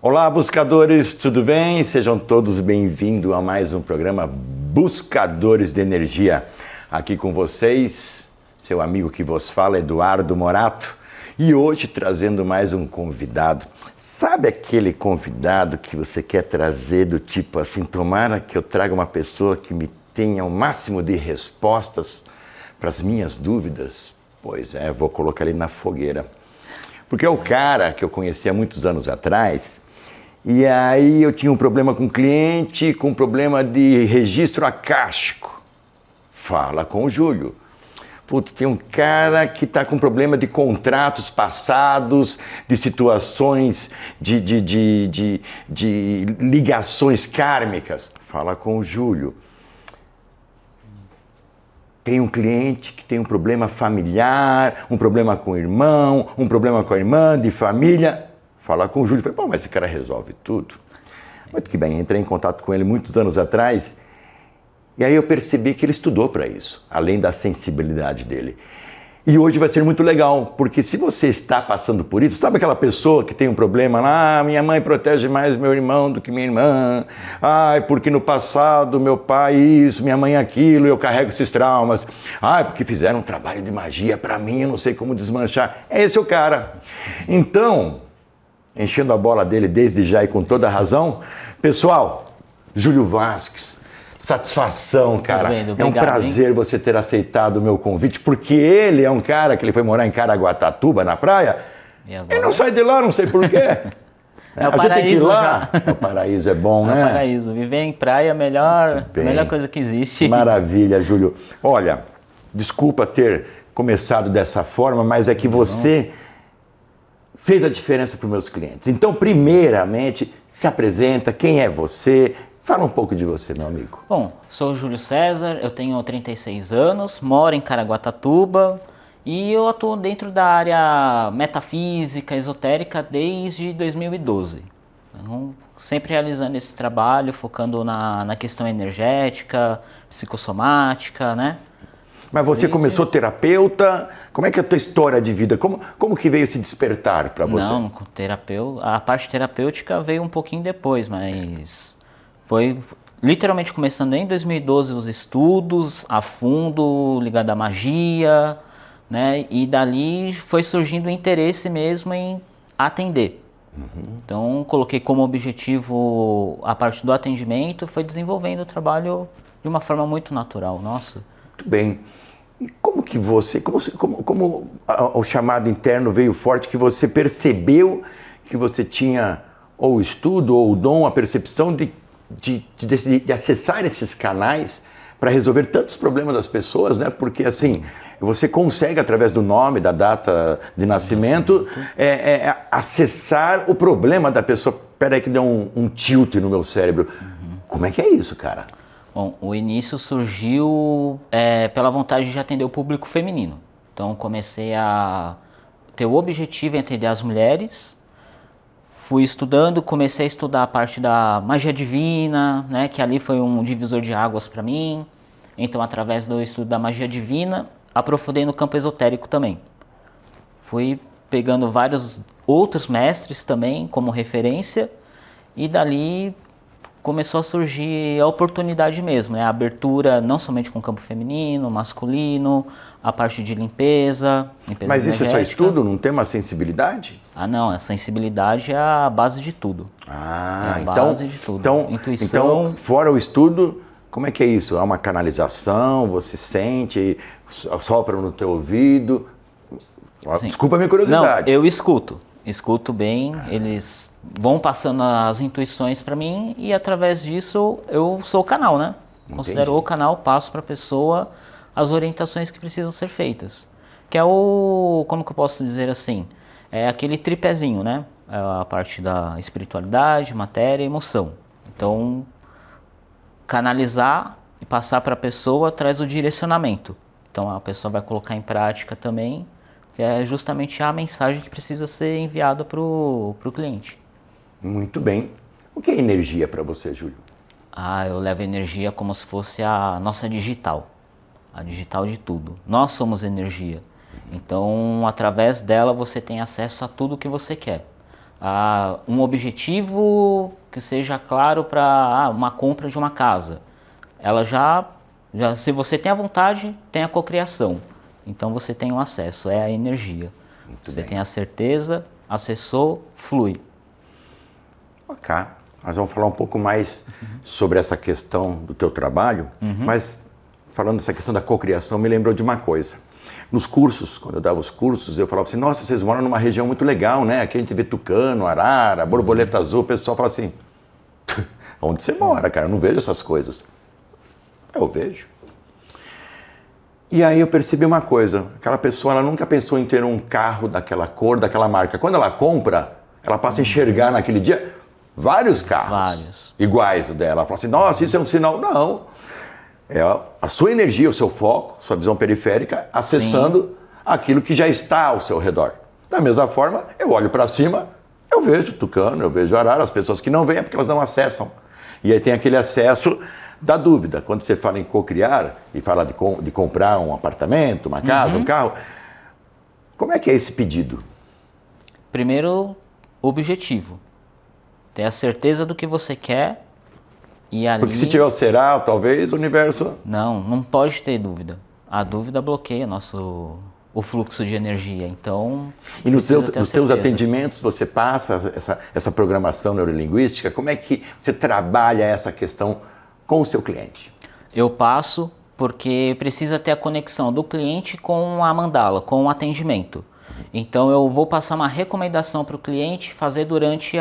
Olá, buscadores, tudo bem? Sejam todos bem-vindos a mais um programa Buscadores de Energia. Aqui com vocês, seu amigo que vos fala, Eduardo Morato, e hoje trazendo mais um convidado. Sabe aquele convidado que você quer trazer do tipo assim, tomara que eu traga uma pessoa que me tenha o máximo de respostas para as minhas dúvidas? Pois é, vou colocar ele na fogueira. Porque é o cara que eu conheci há muitos anos atrás. E aí eu tinha um problema com o cliente, com um problema de registro acástico. Fala com o Júlio. Putz, tem um cara que está com problema de contratos passados, de situações, de ligações kármicas. Fala com o Júlio. Tem um cliente que tem um problema familiar, um problema com o irmão, um problema com a irmã, de família. Falar com o Júlio, falei, pô, mas esse cara resolve tudo. Muito que bem, entrei em contato com ele muitos anos atrás e aí eu percebi que ele estudou para isso, além da sensibilidade dele. E hoje vai ser muito legal, porque se você está passando por isso, sabe aquela pessoa que tem um problema lá, minha mãe protege mais meu irmão do que minha irmã, porque no passado meu pai isso, minha mãe aquilo, eu carrego esses traumas, porque fizeram um trabalho de magia para mim, eu não sei como desmanchar. Esse é o cara. Então, enchendo a bola dele desde já e com toda a razão. Pessoal, Júlio Vasques, satisfação, cara. Obrigado, é um prazer você ter aceitado o meu convite, porque ele é um cara que ele foi morar em Caraguatatuba, na praia, e não sai de lá, não sei porquê. É o paraíso, tem que ir lá. O paraíso é bom, né? É o paraíso. Viver em praia é a melhor coisa que existe. Maravilha, Júlio. Olha, desculpa ter começado dessa forma, mas é que você fez a diferença para os meus clientes. Então, primeiramente, se apresenta, quem é você? Fala um pouco de você, meu amigo. Bom, sou o Júlio César, eu tenho 36 anos, moro em Caraguatatuba e eu atuo dentro da área metafísica, esotérica desde 2012. Então, sempre realizando esse trabalho, focando na questão energética, psicossomática, né? Mas você começou terapeuta, como é que é a tua história de vida? Como que veio esse despertar para você? Não, a parte terapêutica veio um pouquinho depois, mas foi literalmente começando em 2012 os estudos a fundo, ligado à magia, né? E dali foi surgindo o interesse mesmo em atender. Então coloquei como objetivo a parte do atendimento, foi desenvolvendo o trabalho de uma forma muito natural, nossa. Muito bem. E como que você, como o chamado interno veio forte, que você percebeu que você tinha ou o estudo, ou o dom, a percepção de acessar esses canais para resolver tantos problemas das pessoas, né? Porque assim, você consegue, através do nome, da data de nascimento, acessar o problema da pessoa. Peraí que deu um tilt no meu cérebro. Como é que é isso, cara? Bom, o início surgiu pela vontade de atender o público feminino. Então comecei a ter o objetivo em atender as mulheres. Fui estudando, comecei a estudar a parte da magia divina, né, que ali foi um divisor de águas para mim. Então, através do estudo da magia divina, aprofundei no campo esotérico também. Fui pegando vários outros mestres também como referência e dali começou a surgir a oportunidade mesmo, né? A abertura não somente com o campo feminino, masculino, a parte de limpeza Mas isso é só estudo? Não tem uma sensibilidade? Não, a sensibilidade é a base de tudo. Base de tudo. Intuição. Então, fora o estudo, como é que é isso? É uma canalização, você sente, sopra no teu ouvido? Sim. Desculpa a minha curiosidade. Não, eu escuto bem, eles vão passando as intuições para mim e através disso eu sou o canal, né? Considero o canal, passo para a pessoa as orientações que precisam ser feitas. Que é como que eu posso dizer assim, é aquele tripézinho, né? É a parte da espiritualidade, matéria e emoção. Então, canalizar e passar para a pessoa traz o direcionamento. Então a pessoa vai colocar em prática também que é justamente a mensagem que precisa ser enviada para o cliente. Muito bem. O que é energia para você, Júlio? Eu levo energia como se fosse a nossa digital, a digital de tudo. Nós somos energia, então através dela você tem acesso a tudo que você quer. Um objetivo que seja claro para uma compra de uma casa. Ela já, se você tem a vontade, tem a cocriação. Então você tem o acesso, é a energia. Muito você bem. tem a certeza, acessou, flui. Ok. Nós vamos falar um pouco mais sobre essa questão do teu trabalho, mas falando dessa questão da cocriação, me lembrou de uma coisa. Nos cursos, quando eu dava os cursos, eu falava assim, nossa, vocês moram numa região muito legal, né? Aqui a gente vê tucano, arara, borboleta azul, o pessoal fala assim, onde você mora, cara? Eu não vejo essas coisas. Eu vejo. E aí eu percebi uma coisa, aquela pessoa, ela nunca pensou em ter um carro daquela cor, daquela marca. Quando ela compra, ela passa a enxergar naquele dia vários carros iguais dela. Ela fala assim, nossa, isso é um sinal. Não. É a sua energia, o seu foco, sua visão periférica, acessando aquilo que já está ao seu redor. Da mesma forma, eu olho para cima, eu vejo tucano, eu vejo arara. As pessoas que não veem é porque elas não acessam. E aí tem aquele acesso da dúvida. Quando você fala em cocriar e fala de comprar um apartamento, uma casa, um carro, como é que é esse pedido? Primeiro, objetivo. Ter a certeza do que você quer. E ali... Porque se tiver o será, talvez, o universo... Não pode ter dúvida. A dúvida bloqueia o fluxo de energia, então... E nos teus atendimentos você passa essa programação neurolinguística? Como é que você trabalha essa questão com o seu cliente? Eu passo porque precisa ter a conexão do cliente com a mandala, com o atendimento. Então eu vou passar uma recomendação para o cliente fazer durante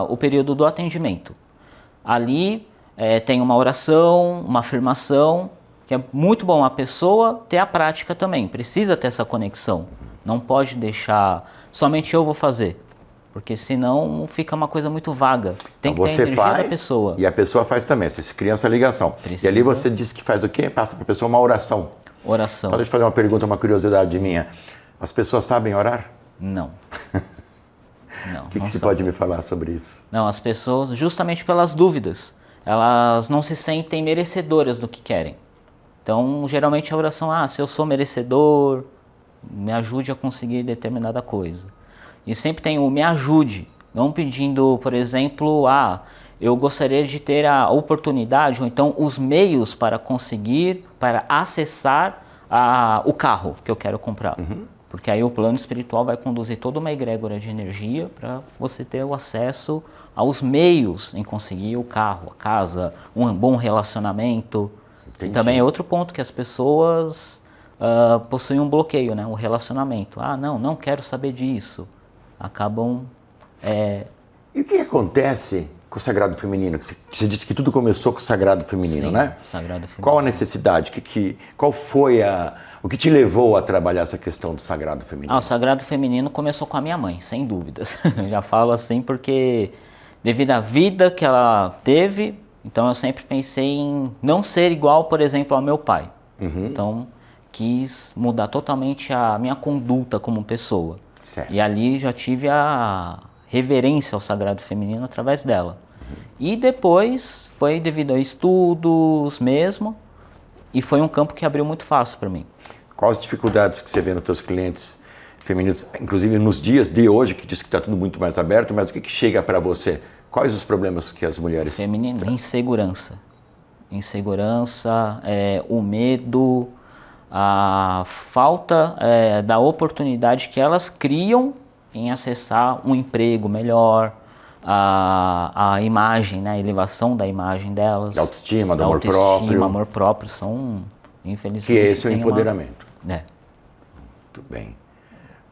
o período do atendimento. Ali... tem uma oração, uma afirmação, que é muito bom a pessoa ter a prática também. Precisa ter essa conexão. Não pode deixar, somente eu vou fazer. Porque senão fica uma coisa muito vaga. Tem então que ter a energia faz, da pessoa. E a pessoa faz também, você cria essa ligação. Precisa. E ali você diz que faz o quê? Passa para a pessoa uma oração. Oração. Então, deixa eu fazer uma pergunta, uma curiosidade minha. As pessoas sabem orar? Não. Não. O que você pode me falar sobre isso? Não, as pessoas, justamente pelas dúvidas, elas não se sentem merecedoras do que querem. Então, geralmente a oração, se eu sou merecedor, me ajude a conseguir determinada coisa. E sempre tem o me ajude, não pedindo, por exemplo, eu gostaria de ter a oportunidade, ou então os meios para conseguir, para acessar o carro que eu quero comprar. Porque aí o plano espiritual vai conduzir toda uma egrégora de energia para você ter o acesso aos meios em conseguir o carro, a casa, um bom relacionamento. E também é outro ponto que as pessoas possuem um bloqueio, né? O relacionamento. Não quero saber disso. Acabam... E o que acontece com o sagrado feminino? Você disse que tudo começou com o sagrado feminino, né? Sagrado feminino. Qual a necessidade? Qual foi o que te levou a trabalhar essa questão do sagrado feminino? O sagrado feminino começou com a minha mãe, sem dúvidas. Já falo assim porque devido à vida que ela teve, então eu sempre pensei em não ser igual, por exemplo, ao meu pai. Então quis mudar totalmente a minha conduta como pessoa. Certo. E ali já tive a reverência ao sagrado feminino através dela. E depois foi devido a estudos mesmo, e foi um campo que abriu muito fácil para mim. Quais as dificuldades que você vê nos teus clientes femininos, inclusive nos dias de hoje, que diz que está tudo muito mais aberto, mas o que chega para você? Quais os problemas que as mulheres... Feminina, insegurança. Insegurança, o medo, a falta da oportunidade que elas criam em acessar um emprego melhor, a imagem, né, a elevação da imagem delas. Da autoestima, do amor próprio. Amor próprio são, infelizmente... Que esse é o empoderamento. Muito bem.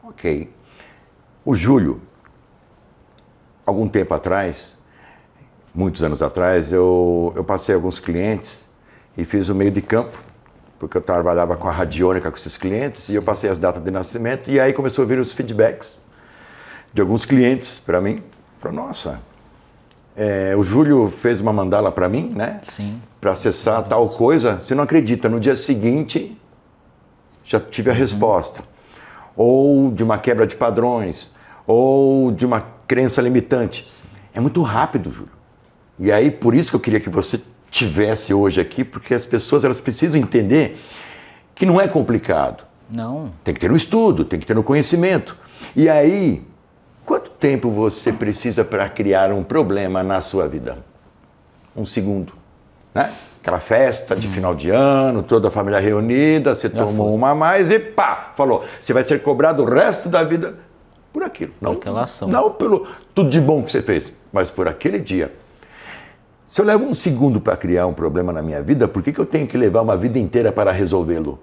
Ok. O Júlio, algum tempo atrás, muitos anos atrás, eu passei alguns clientes e fiz o meio de campo, porque eu trabalhava com a radiônica com esses clientes, e eu passei as datas de nascimento, e aí começou a vir os feedbacks de alguns clientes para mim. Falei, nossa, o Júlio fez uma mandala para mim, né? Sim. Para acessar tal coisa. Você não acredita, no dia seguinte já tive a resposta. ou de uma quebra de padrões, ou de uma crença limitante. É muito rápido, Júlio. E aí, por isso que eu queria que você tivesse hoje aqui, porque as pessoas elas precisam entender que não é complicado. Não. Tem que ter um estudo, tem que ter um conhecimento. E aí, quanto tempo você precisa para criar um problema na sua vida? 1 segundo, né? Aquela festa de final de ano, toda a família reunida, você tomou uma a mais e pá, falou, você vai ser cobrado o resto da vida por aquilo. Não, aquela ação. Não pelo tudo de bom que você fez, mas por aquele dia. Se eu levo 1 segundo para criar um problema na minha vida, por que eu tenho que levar uma vida inteira para resolvê-lo?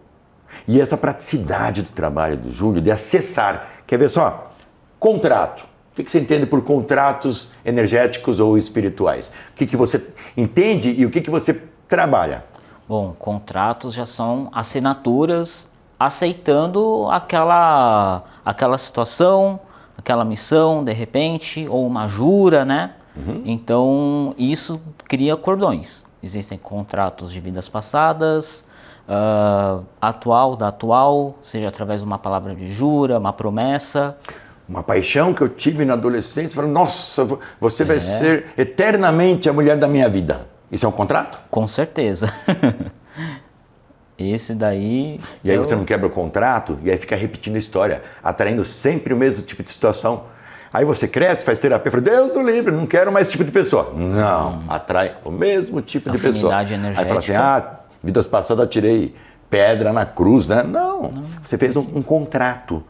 E essa praticidade do trabalho do Júlio, de acessar, quer ver só? Contrato. O que você entende por contratos energéticos ou espirituais? O que você entende e o que você trabalha? Bom, contratos já são assinaturas aceitando aquela situação, aquela missão, de repente, ou uma jura, né? Então, isso cria cordões. Existem contratos de vidas passadas, da atual, seja através de uma palavra de jura, uma promessa. Uma paixão que eu tive na adolescência, falando, nossa, você vai ser eternamente a mulher da minha vida. Isso é um contrato? Com certeza. Esse daí... E aí você não quebra o contrato e aí fica repetindo a história, atraindo sempre o mesmo tipo de situação. Aí você cresce, faz terapia, fala, Deus do livre, não quero mais esse tipo de pessoa. Não, atrai o mesmo tipo de pessoa. Energética. Aí fala assim, vidas passadas eu tirei pedra na cruz, né? Não. Você fez um contrato.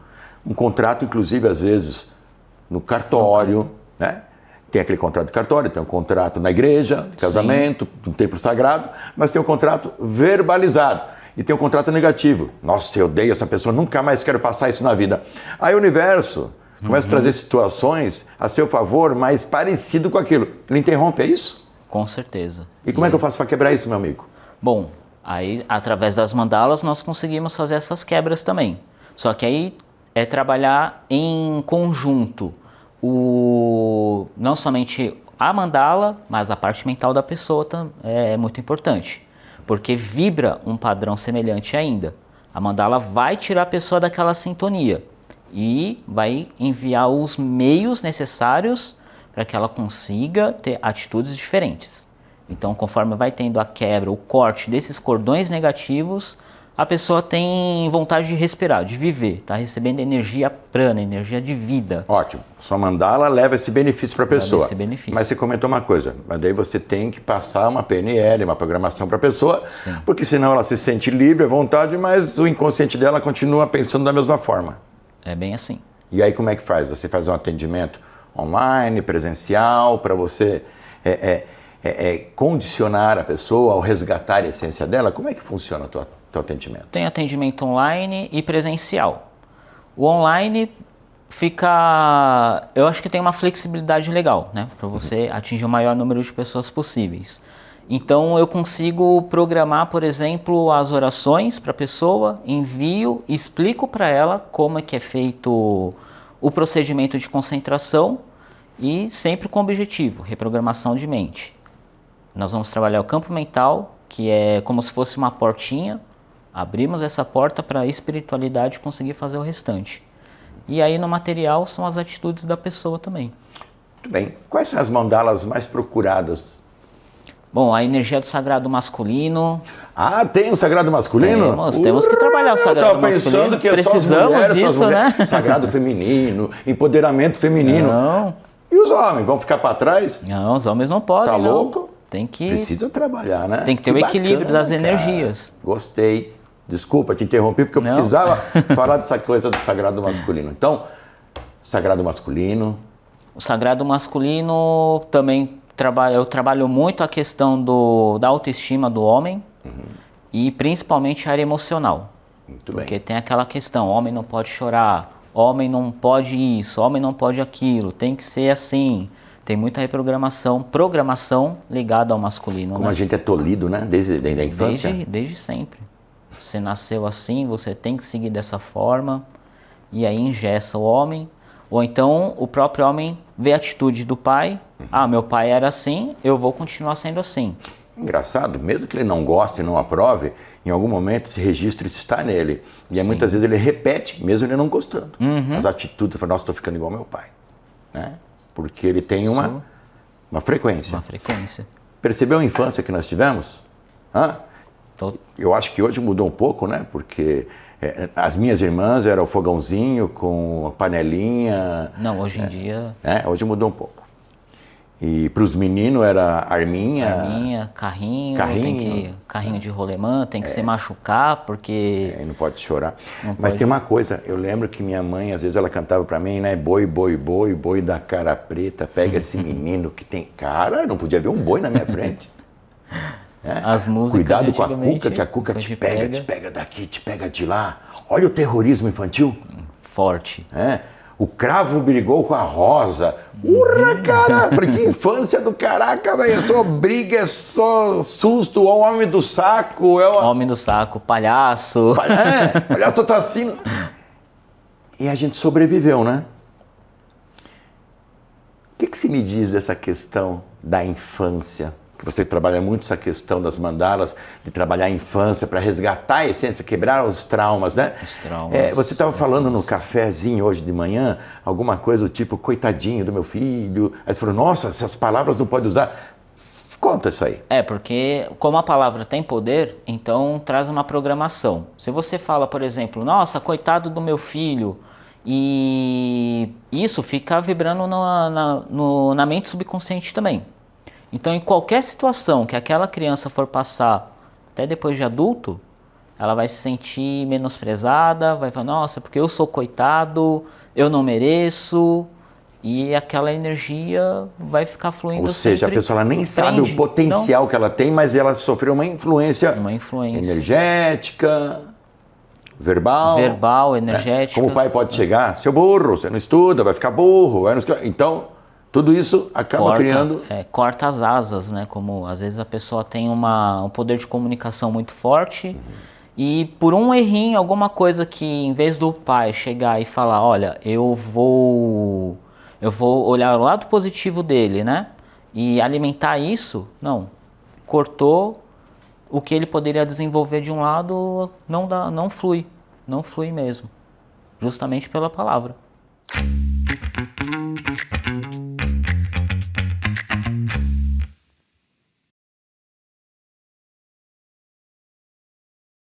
Um contrato, inclusive, às vezes, no cartório, né? Tem aquele contrato de cartório, tem um contrato na igreja, de casamento, no templo sagrado, mas tem um contrato verbalizado e tem um contrato negativo. Nossa, eu odeio essa pessoa, nunca mais quero passar isso na vida. Aí o universo começa a trazer situações a seu favor, mais parecido com aquilo. Ele interrompe, é isso? Com certeza. E como é que eu faço para quebrar isso, meu amigo? Bom, aí através das mandalas nós conseguimos fazer essas quebras também. Só que aí é trabalhar em conjunto, não somente a mandala, mas a parte mental da pessoa é muito importante, porque vibra um padrão semelhante ainda. A mandala vai tirar a pessoa daquela sintonia e vai enviar os meios necessários para que ela consiga ter atitudes diferentes. Então, conforme vai tendo a quebra, o corte desses cordões negativos, a pessoa tem vontade de respirar, de viver, está recebendo energia prana, energia de vida. Ótimo. Sua mandala leva esse benefício para a pessoa. Esse benefício. Mas você comentou uma coisa, mas daí você tem que passar uma PNL, uma programação para a pessoa, porque senão ela se sente livre, à vontade, mas o inconsciente dela continua pensando da mesma forma. É bem assim. E aí como é que faz? Você faz um atendimento online, presencial, para você condicionar a pessoa ao resgatar a essência dela? Como é que funciona o teu atendimento? Tem atendimento online e presencial. O online eu acho que tem uma flexibilidade legal, né? Para você atingir o maior número de pessoas possíveis. Então eu consigo programar, por exemplo, as orações para a pessoa, envio, explico para ela como é que é feito o procedimento de concentração e sempre com objetivo, reprogramação de mente. Nós vamos trabalhar o campo mental, que é como se fosse uma portinha. Abrimos essa porta para a espiritualidade conseguir fazer o restante. E aí no material são as atitudes da pessoa também. Muito bem. Quais são as mandalas mais procuradas? Bom, a energia do sagrado masculino. Ah, tem o sagrado masculino? Temos que trabalhar o sagrado masculino. Pensando que precisamos só as mulheres, disso, né? Sagrado feminino, empoderamento feminino. Não. E os homens vão ficar para trás? Não, os homens não podem. Tá não. louco? Precisa trabalhar, né? Tem que ter o equilíbrio das energias. Gostei. Desculpa te interromper, porque eu precisava falar dessa coisa do sagrado masculino. Então, sagrado masculino. O sagrado masculino também eu trabalho muito a questão da autoestima do homem e principalmente a área emocional. Muito porque bem. tem aquela questão, homem não pode chorar, homem não pode isso, homem não pode aquilo, tem que ser assim. Tem muita programação ligada ao masculino. Como a gente é tolhido, né? Desde a infância. Desde sempre. Você nasceu assim, você tem que seguir dessa forma, e aí engessa o homem. Ou então o próprio homem vê a atitude do pai, meu pai era assim, eu vou continuar sendo assim. Engraçado, mesmo que ele não goste e não aprove, em algum momento esse registro está nele. E aí, muitas vezes ele repete, mesmo ele não gostando. As atitudes, ele fala, nossa, estou ficando igual ao meu pai. Né? Porque ele tem uma frequência. Uma frequência. Percebeu a infância que nós tivemos? Hã? Eu acho que hoje mudou um pouco, né? Porque as minhas irmãs eram o fogãozinho com a panelinha. Não, hoje em dia... Hoje mudou um pouco. E para os meninos era arminha, carrinho de rolemã, tem que se machucar, porque... não pode chorar. Mas tem uma coisa, eu lembro que minha mãe, às vezes ela cantava para mim, né? Boi, boi, boi, boi da cara preta, pega esse menino que tem... Cara, não podia ver um boi na minha frente. As músicas Cuidado com a cuca, que a cuca te pega daqui, te pega de lá. Olha o terrorismo infantil. Forte. O cravo brigou com a rosa. Urra, cara! Falei, que infância do caraca, velho. É só briga, é só susto. O homem do saco. Homem do saco, palhaço. Palhaço assassino. E a gente sobreviveu, né? O que se me diz dessa questão da infância? Que você trabalha muito essa questão das mandalas, de trabalhar a infância para resgatar a essência, quebrar os traumas, né? Os traumas. Você estava falando no cafezinho hoje de manhã, alguma coisa do tipo, coitadinho do meu filho. Aí você falou, nossa, essas palavras não pode usar. Conta isso aí. Porque como a palavra tem poder, então traz uma programação. Se você fala, por exemplo, nossa, coitado do meu filho, e isso fica vibrando na mente subconsciente também. Então, em qualquer situação que aquela criança for passar, até depois de adulto, ela vai se sentir menosprezada, vai falar, nossa, porque eu sou coitado, eu não mereço, e aquela energia vai ficar fluindo. Ou seja, a pessoa ela nem sabe o potencial que ela tem, mas ela sofreu uma influência energética, verbal, energética. Como o pai pode chegar, seu burro, você não estuda, vai ficar burro, então... Tudo isso acaba criando... corta as asas, né? Como às vezes a pessoa tem um poder de comunicação muito forte e por um errinho, alguma coisa que em vez do pai chegar e falar, olha, eu vou olhar o lado positivo dele, né? E alimentar isso, não. Cortou o que ele poderia desenvolver de um lado, não flui mesmo. Justamente pela palavra.